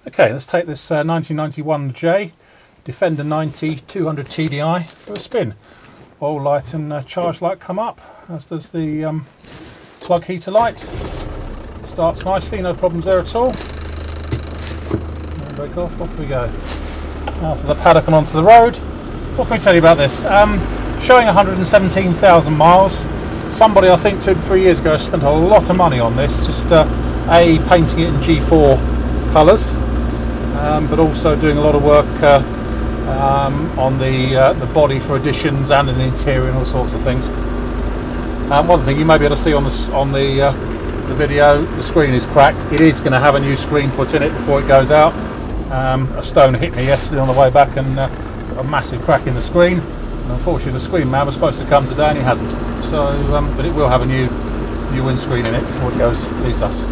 Okay, let's take this 1991 J Defender 90 200 TDI for a spin. Oil light and charge light come up, as does the plug heater light. Starts nicely, no problems there at all. Brake off we go. Out to the paddock and onto the road. What can we tell you about this? Showing 117,000 miles. Somebody, I think 2 to 3 years ago, spent a lot of money on this, just painting it in G4 colours, but also doing a lot of work on the body for additions and in the interior and all sorts of things. One thing you may be able to see on the video, the screen is cracked. It is going to have a new screen put in it before it goes out. A stone hit me yesterday on the way back and got a massive crack in the screen. And unfortunately, the screen man was supposed to come today and he hasn't. So, but it will have a new windscreen in it before it leaves us.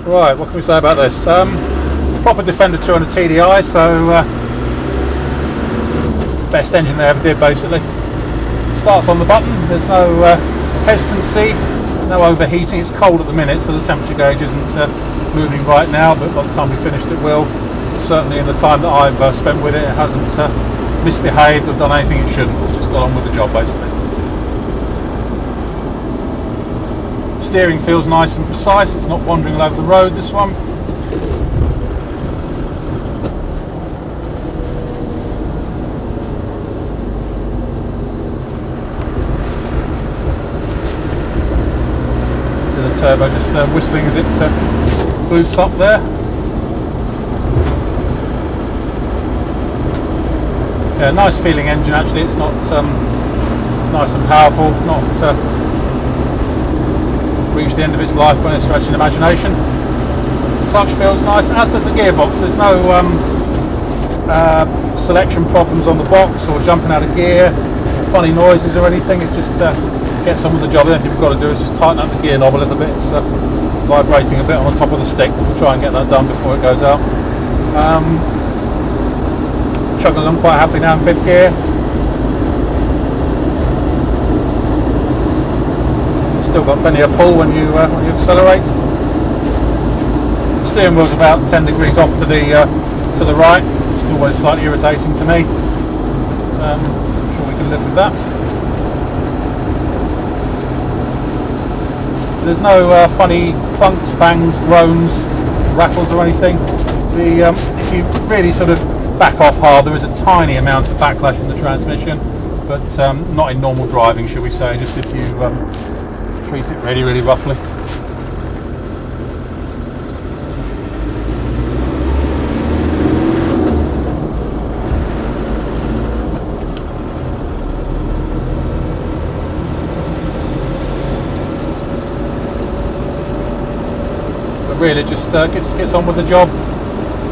Right, what can we say about this? Proper Defender 200 TDI, so best engine they ever did basically. Starts on the button, there's no hesitancy, no overheating. It's cold at the minute, so the temperature gauge isn't moving right now, but by the time we finished it will. Certainly in the time that I've spent with it, it hasn't misbehaved or done anything it shouldn't. It's just got on with the job basically. Steering feels nice and precise, it's not wandering all over the road, this one. The turbo just whistling as it boosts up there. Yeah, nice feeling engine actually, it's not it's nice and powerful, not reached the end of its life by any stretch of the imagination. The clutch feels nice, as does the gearbox. There's no selection problems on the box or jumping out of gear, or funny noises or anything. It just gets on with the job. The only thing we've got to do is just tighten up the gear knob a little bit. It's vibrating a bit on the top of the stick. We'll try and get that done before it goes out. Chugging along quite happily now in 5th gear. Still got plenty of pull when you accelerate. The steering wheel's about 10 degrees off to the right, which is always slightly irritating to me. But, I'm sure we can live with that. There's no funny clunks, bangs, groans, rattles or anything. If you really sort of back off hard, there is a tiny amount of backlash in the transmission, but not in normal driving, shall we say, just if you treat it really, really roughly. But really just gets on with the job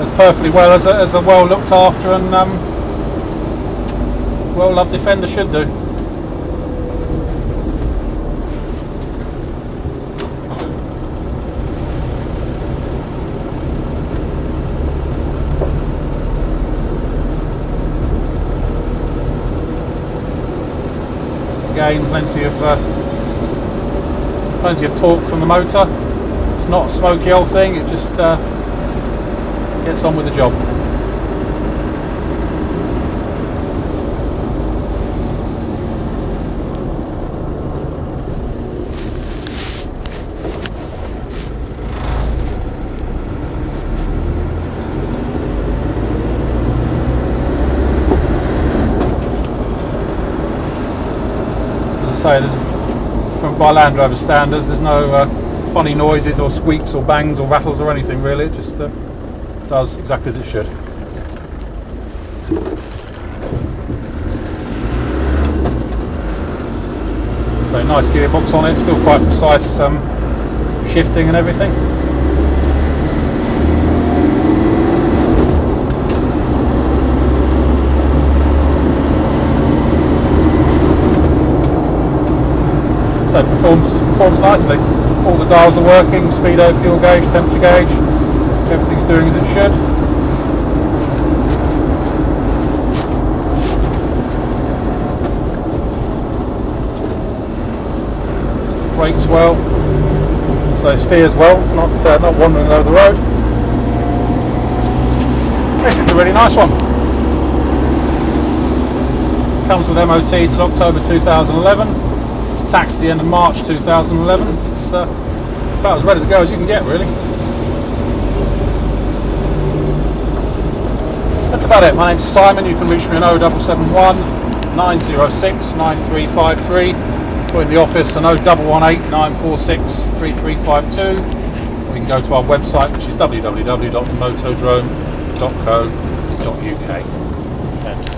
as perfectly well as a well looked after and well loved Defender should do. Again, plenty of torque from the motor. It's not a smoky old thing, it just gets on with the job. Say, by Land Rover standards, there's no funny noises or squeaks or bangs or rattles or anything really. It just does exactly as it should. So nice gearbox on it, still quite precise shifting and everything. So it performs nicely. All the dials are working, speedo, fuel gauge, temperature gauge, everything's doing as it should. brakes well, so it steers well. It's not wandering over the road. This is a really nice one. Comes with MOT till October 2011. It's taxed at the end of March 2011. It's about as ready to go as you can get, really. That's about it. My name's Simon. You can reach me on 0771 906 9353, or in the office on 0118 946 3352. Or you can go to our website, which is www.motodrome.co.uk.